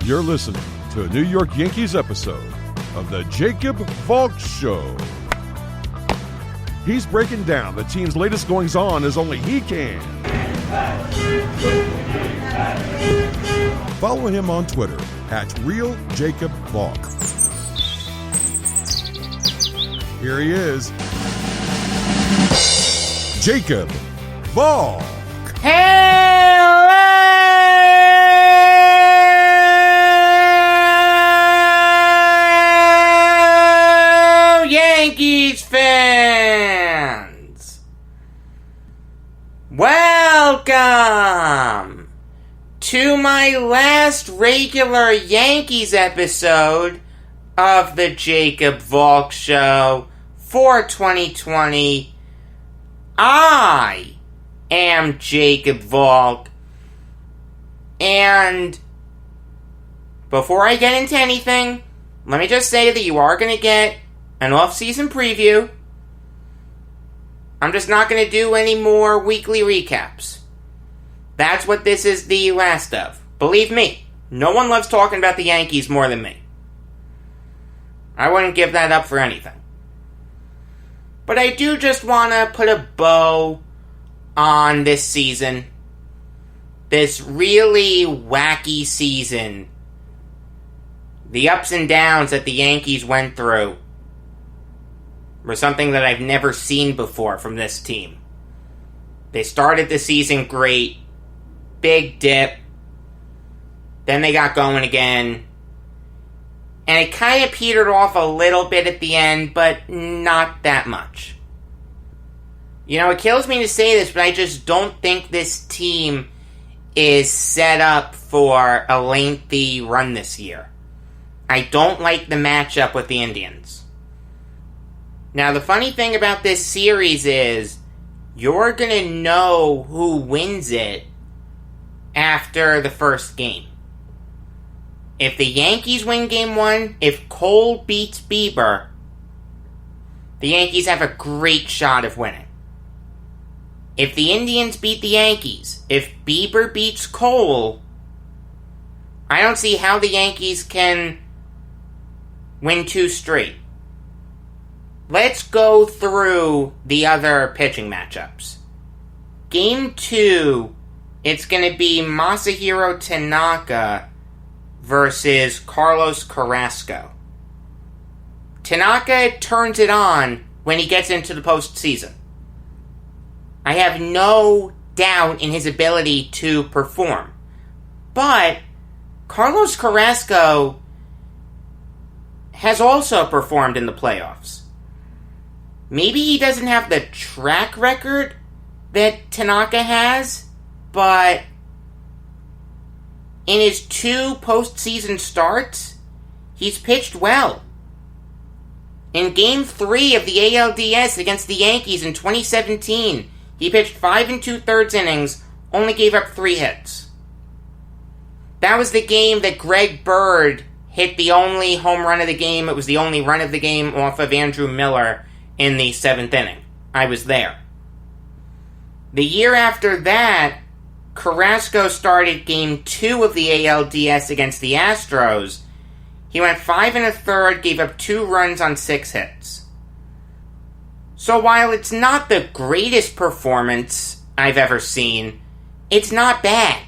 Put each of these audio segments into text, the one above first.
You're listening to a New York Yankees episode of the Jacob Valk Show. He's breaking down the team's latest goings-on as only he can. Follow him on Twitter at RealJacobValk. Here he is, Jacob Valk. Hello, Yankees fans! Welcome to my last regular Yankees episode of the Jacob Valk Show for 2020. I am Jacob Valk, and before I get into anything, let me just say that you are going to get an off-season preview. I'm just not going to do any more weekly recaps. That's what this is the last of. Believe me, no one loves talking about the Yankees more than me. I wouldn't give that up for anything. But I do just want to put a bow on this season. This really wacky season. The ups and downs that the Yankees went through were something that I've never seen before from this team. They started the season great. Big dip. Then they got going again. And it kind of petered off a little bit at the end, but not that much. You know, it kills me to say this, but I just don't think this team is set up for a lengthy run this year. I don't like the matchup with the Indians. Now, the funny thing about this series is, you're going to know who wins it after the first game. If the Yankees win Game 1, if Cole beats Bieber, the Yankees have a great shot of winning. If the Indians beat the Yankees, if Bieber beats Cole, I don't see how the Yankees can win 2 straight. Let's go through the other pitching matchups. Game 2, it's going to be Masahiro Tanaka versus Carlos Carrasco. Tanaka turns it on when he gets into the postseason. I have no doubt in his ability to perform. But Carlos Carrasco has also performed in the playoffs. Maybe he doesn't have the track record that Tanaka has, but in his 2 postseason starts, he's pitched well. In Game 3 of the ALDS against the Yankees in 2017, he pitched 5 2/3 innings, only gave up 3 hits. That was the game that Greg Bird hit the only home run of the game. It was the only run of the game off of Andrew Miller in the 7th inning. I was there. The year after that, Carrasco started Game 2 of the ALDS against the Astros. He went 5 1/3, gave up 2 runs on 6 hits. So while it's not the greatest performance I've ever seen, it's not bad.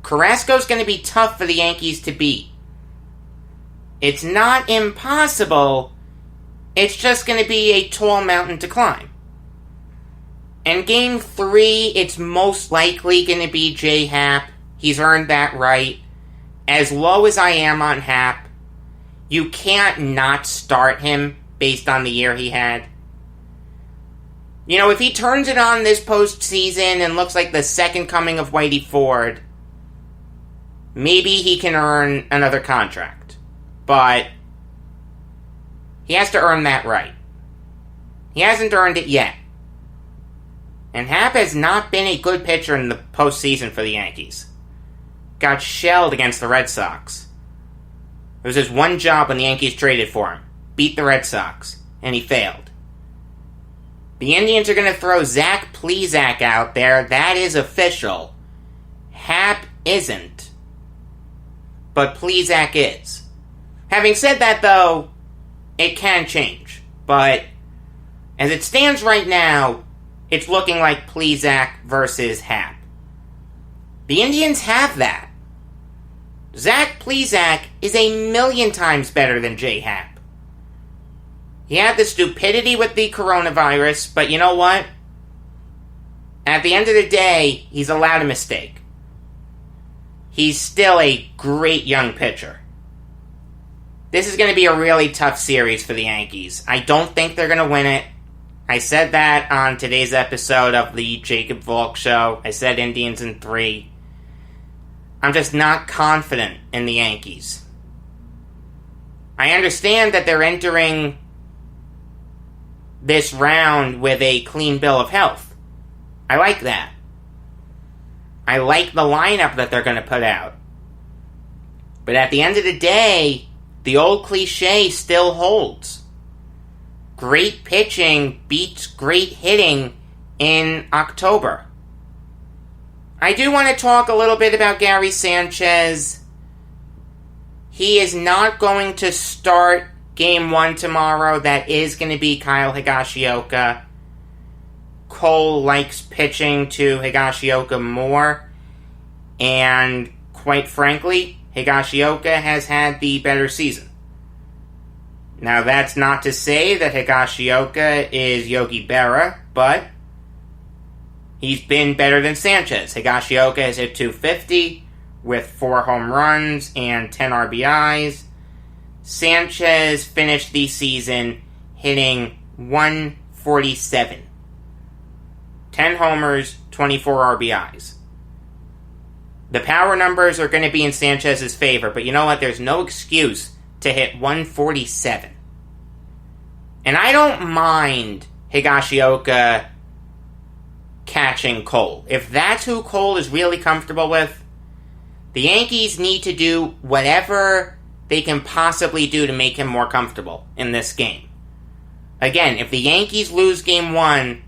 Carrasco's going to be tough for the Yankees to beat. It's not impossible, it's just going to be a tall mountain to climb. And Game 3, it's most likely going to be J Happ. He's earned that right. As low as I am on Happ, you can't not start him based on the year he had. You know, if he turns it on this postseason and looks like the second coming of Whitey Ford, maybe he can earn another contract. But he has to earn that right. He hasn't earned it yet. And Happ has not been a good pitcher in the postseason for the Yankees. Got shelled against the Red Sox. It was his one job when the Yankees traded for him. Beat the Red Sox. And he failed. The Indians are going to throw Zach Plesac out there. That is official. Happ isn't. but Plesac is. Having said that, though, it can change. But as it stands right now, it's looking like Plesac versus Happ. The Indians have that. Zach Plesac is a million times better than J. Happ. He had the stupidity with the coronavirus, but you know what? At the end of the day, he's allowed a mistake. He's still a great young pitcher. This is going to be a really tough series for the Yankees. I don't think they're going to win it. I said that on today's episode of the Jacob Valk Show. I said Indians in 3. I'm just not confident in the Yankees. I understand that they're entering this round with a clean bill of health. I like that. I like the lineup that they're going to put out. But at the end of the day, the old cliche still holds. Great pitching beats great hitting in October. I do want to talk a little bit about Gary Sanchez. He is not going to start Game 1 tomorrow. That is going to be Kyle Higashioka. Cole likes pitching to Higashioka more. And quite frankly, Higashioka has had the better season. Now, that's not to say that Higashioka is Yogi Berra, but he's been better than Sanchez. Higashioka has hit .250 with 4 home runs and 10 RBIs. Sanchez finished the season hitting .147. 10 homers, 24 RBIs. The power numbers are going to be in Sanchez's favor, but you know what? There's no excuse to hit .147. And I don't mind Higashioka catching Cole. If that's who Cole is really comfortable with, the Yankees need to do whatever they can possibly do to make him more comfortable in this game. Again, if the Yankees lose Game 1,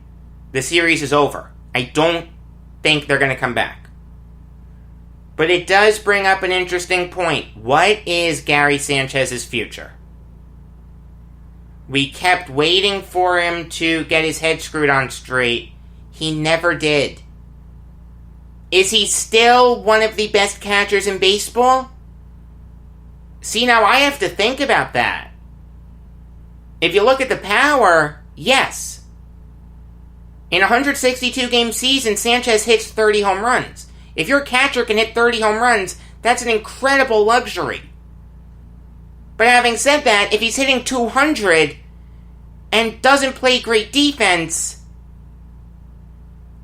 the series is over. I don't think they're going to come back. But it does bring up an interesting point. What is Gary Sanchez's future? We kept waiting for him to get his head screwed on straight. He never did. Is he still one of the best catchers in baseball? See, now I have to think about that. If you look at the power, yes. In a 162-game season, Sanchez hits 30 home runs. If your catcher can hit 30 home runs, that's an incredible luxury. But having said that, if he's hitting 200 and doesn't play great defense,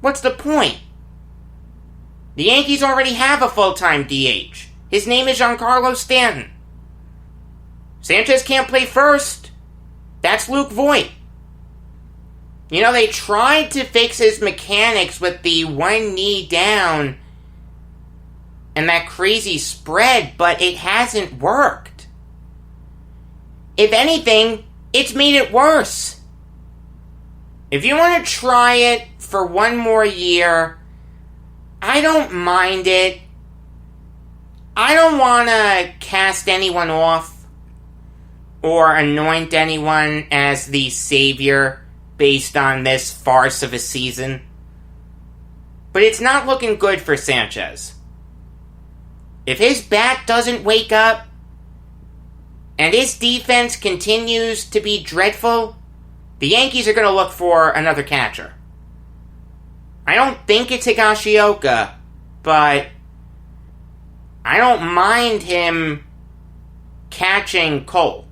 what's the point? The Yankees already have a full-time DH. His name is Giancarlo Stanton. Sanchez can't play first. That's Luke Voit. You know, they tried to fix his mechanics with the one knee down and that crazy spread, but it hasn't worked. If anything, it's made it worse. If you want to try it for one more year, I don't mind it. I don't want to cast anyone off or anoint anyone as the savior based on this farce of a season. But it's not looking good for Sanchez. If his bat doesn't wake up, and his defense continues to be dreadful, the Yankees are going to look for another catcher. I don't think it's Higashioka, but I don't mind him catching Cole.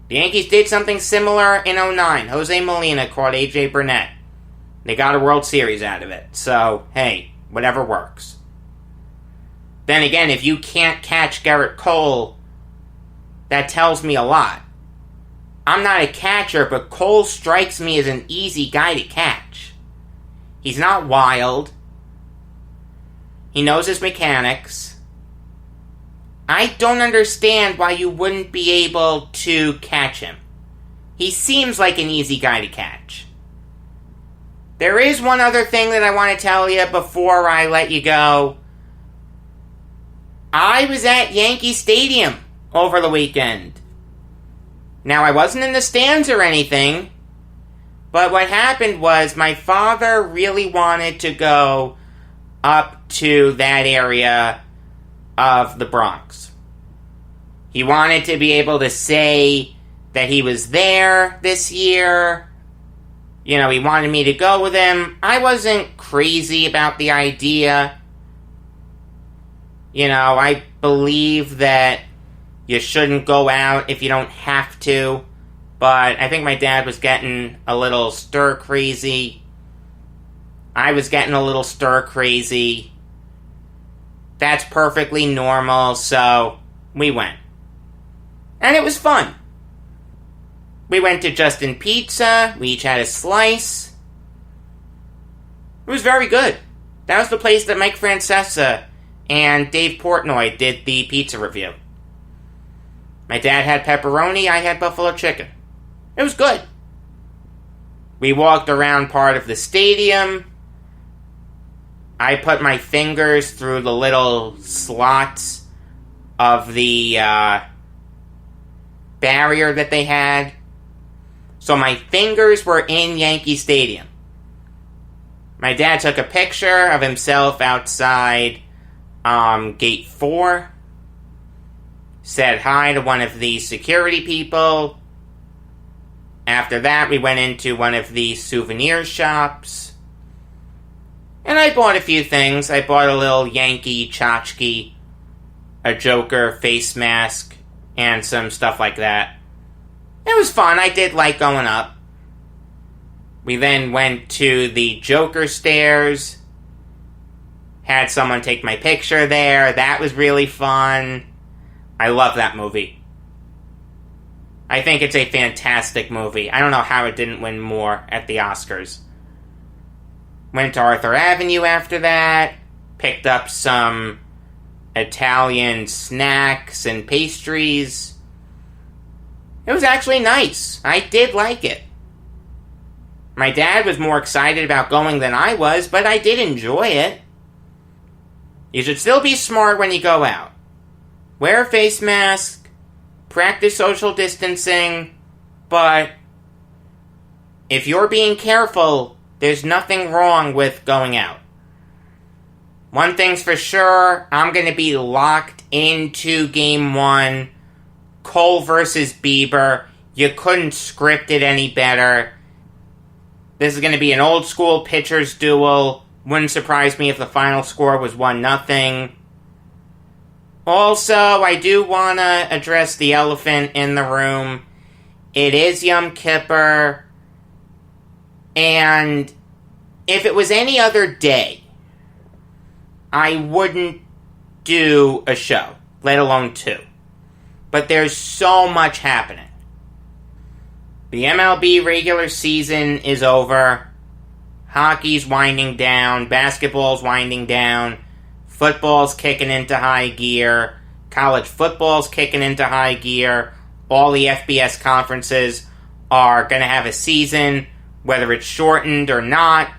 The Yankees did something similar in 2009. Jose Molina caught A.J. Burnett. They got a World Series out of it. So, hey, whatever works. Then again, if you can't catch Garrett Cole, that tells me a lot. I'm not a catcher, but Cole strikes me as an easy guy to catch. He's not wild. He knows his mechanics. I don't understand why you wouldn't be able to catch him. He seems like an easy guy to catch. There is one other thing that I want to tell you before I let you go. I was at Yankee Stadium over the weekend. Now, I wasn't in the stands or anything, but what happened was my father really wanted to go up to that area of the Bronx. He wanted to be able to say that he was there this year. He wanted me to go with him. I wasn't crazy about the idea. I believe that you shouldn't go out if you don't have to. But I think my dad was getting a little stir-crazy. I was getting a little stir-crazy. That's perfectly normal, so we went. And it was fun. We went to Justin Pizza. We each had a slice. It was very good. That was the place that Mike Francesa and Dave Portnoy did the pizza review. My dad had pepperoni, I had buffalo chicken. It was good. We walked around part of the stadium. I put my fingers through the little slots of the barrier that they had. So my fingers were in Yankee Stadium. My dad took a picture of himself outside Gate 4. Said hi to one of the security people. After that, we went into one of the souvenir shops. And I bought a few things. I bought a little Yankee tchotchke, a Joker face mask, and some stuff like that. It was fun. I did like going up. We then went to the Joker stairs. Had someone take my picture there. That was really fun. I love that movie. I think it's a fantastic movie. I don't know how it didn't win more at the Oscars. Went to Arthur Avenue after that. Picked up some Italian snacks and pastries. It was actually nice. I did like it. My dad was more excited about going than I was, but I did enjoy it. You should still be smart when you go out. Wear a face mask, practice social distancing, but if you're being careful, there's nothing wrong with going out. One thing's for sure, I'm going to be locked into Game 1. Cole versus Bieber. You couldn't script it any better. This is going to be an old school pitchers duel. Wouldn't surprise me if the final score was 1-0. Also, I do want to address the elephant in the room. It is Yom Kippur. And if it was any other day, I wouldn't do a show, let alone two. But there's so much happening. The MLB regular season is over. Hockey's winding down. Basketball's winding down. Football's kicking into high gear. College football's kicking into high gear. All the FBS conferences are going to have a season. Whether it's shortened or not,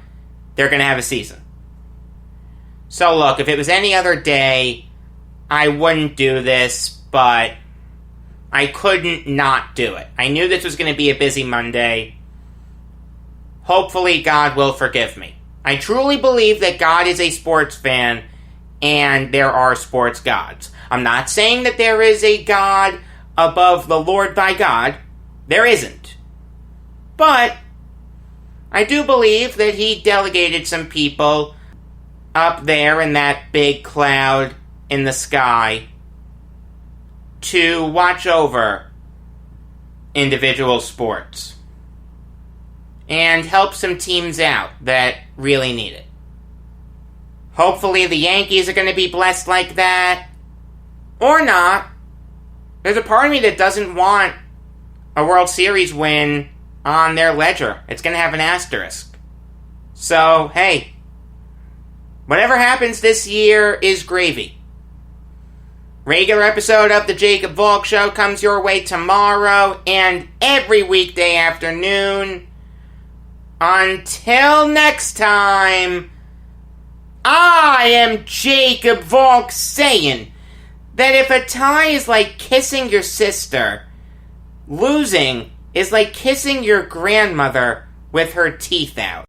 they're going to have a season. So look, if it was any other day, I wouldn't do this, but I couldn't not do it. I knew this was going to be a busy Monday. Hopefully God will forgive me. I truly believe that God is a sports fan, and there are sports gods. I'm not saying that there is a God above the Lord by God. There isn't. But I do believe that he delegated some people up there in that big cloud in the sky to watch over individual sports and help some teams out that really need it. Hopefully the Yankees are going to be blessed like that. Or not. There's a part of me that doesn't want a World Series win on their ledger. It's going to have an asterisk. So, hey, whatever happens this year is gravy. Regular episode of the Jacob Valk Show comes your way tomorrow and every weekday afternoon. Until next time, I am Jacob Valk saying, that if a tie is like kissing your sister, losing is like kissing your grandmother with her teeth out.